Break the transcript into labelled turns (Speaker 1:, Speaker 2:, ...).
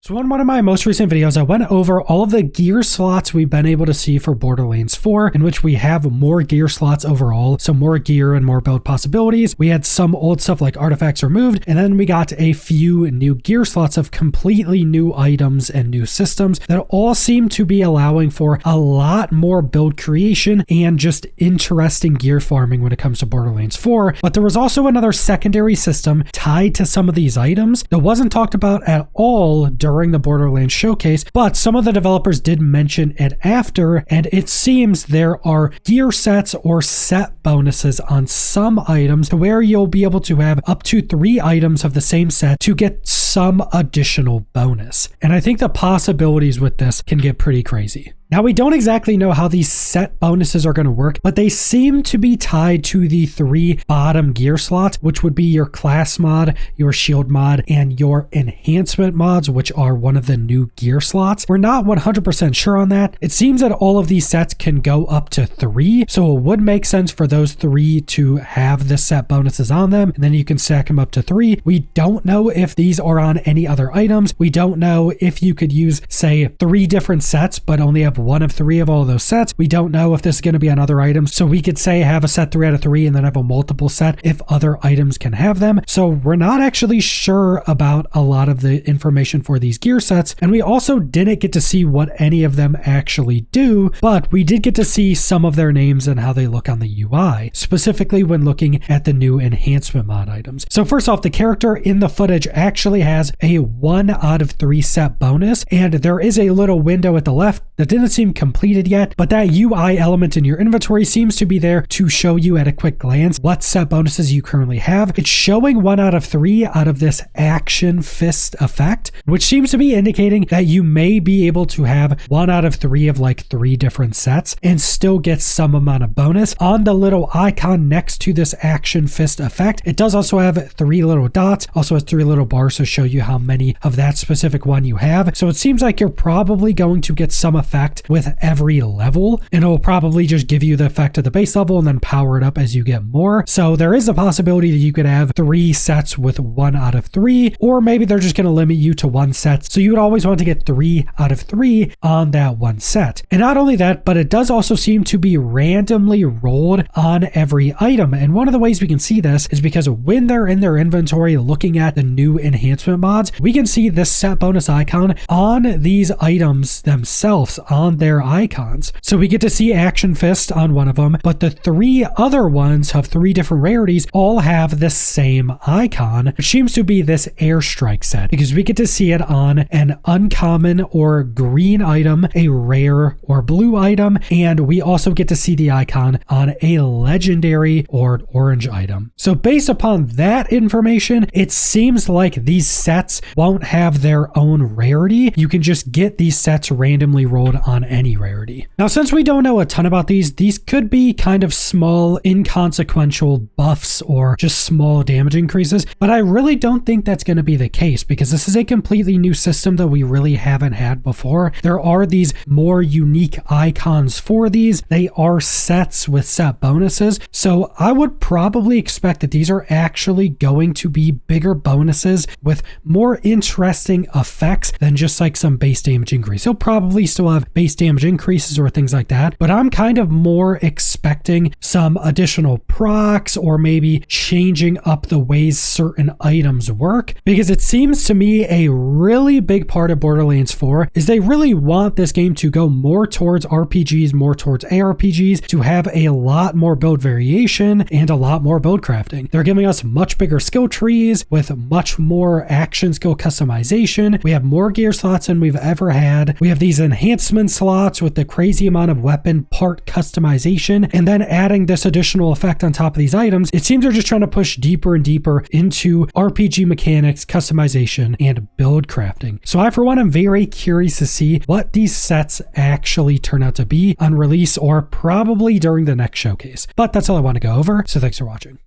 Speaker 1: So in one of my most recent videos, I went over all of the gear slots we've been able to see for Borderlands 4, in which we have more gear slots overall, so more gear and more build possibilities. We had some old stuff like artifacts removed, and then we got a few new gear slots of completely new items and new systems that all seem to be allowing for a lot more build creation and just interesting gear farming when it comes to Borderlands 4. But there was also another secondary system tied to some of these items that wasn't talked about at all during the Borderlands showcase, but some of the developers did mention it after, and it seems there are gear sets or set bonuses on some items to where you'll be able to have up to 3 items of the same set to get some additional bonus. And I think the possibilities with this can get pretty crazy. Now, we don't exactly know how these set bonuses are going to work, but they seem to be tied to the 3 bottom gear slots, which would be your class mod, your shield mod, and your enhancement mods, which are one of the new gear slots. We're not 100% sure on that. It seems that all of these sets can go up to 3, so it would make sense for those 3 to have the set bonuses on them, and then you can stack them up to 3. We don't know if these are on any other items. We don't know if you could use, say, 3 different sets, but only have 1 of 3 of all of those sets. We don't know if this is going to be on other items. So we could say have a set 3 out of 3 and then have a multiple set if other items can have them. So we're not actually sure about a lot of the information for these gear sets. And we also didn't get to see what any of them actually do, but we did get to see some of their names and how they look on the UI, specifically when looking at the new enhancement mod items. So first off, the character in the footage actually has a 1 out of 3 set bonus, and there is a little window at the left that didn't seem completed yet, but that UI element in your inventory seems to be there to show you at a quick glance what set bonuses you currently have. It's showing 1 out of 3 out of this action fist effect, which seems to be indicating that you may be able to have 1 out of 3 of like 3 different sets and still get some amount of bonus. On the little icon next to this action fist effect, it does also have 3 little dots, also has 3 little bars to show you how many of that specific one you have. So it seems like you're probably going to get some effect with every level, and it will probably just give you the effect at the base level and then power it up as you get more. So there is a possibility that you could have 3 sets with 1 out of 3, or maybe they're just going to limit you to 1 set. So you would always want to get 3 out of 3 on that 1 set. And not only that, but it does also seem to be randomly rolled on every item. And one of the ways we can see this is because when they're in their inventory looking at the new enhancement mods, we can see this set bonus icon on these items themselves on their icons. So we get to see Action Fist on one of them, but the 3 other ones have 3 different rarities all have the same icon, which seems to be this airstrike set, because we get to see it on an uncommon or green item, a rare or blue item, and we also get to see the icon on a legendary or orange item. So based upon that information, it seems like these sets won't have their own rarity. You can just get these sets randomly rolled on any rarity. Now, since we don't know a ton about these could be kind of small, inconsequential buffs or just small damage increases, but I really don't think that's going to be the case because this is a completely new system that we really haven't had before. There are these more unique icons for these. They are sets with set bonuses. So I would probably expect that these are actually going to be bigger bonuses with more interesting effects than just like some base damage increase. You'll probably still have base damage increases or things like that, but I'm kind of more expecting some additional procs or maybe changing up the ways certain items work, because it seems to me a really big part of Borderlands 4 is they really want this game to go more towards RPGs, more towards ARPGs, to have a lot more build variation and a lot more build crafting. They're giving us much bigger skill trees with much more action skill customization. We have more gear slots than we've ever had. We have these enhancement slots with the crazy amount of weapon part customization, and then adding this additional effect on top of these items. It seems they're just trying to push deeper and deeper into RPG mechanics, customization, and build crafting. So I, for one, am very curious to see what these sets actually turn out to be on release or probably during the next showcase. But that's all I want to go over, so thanks for watching.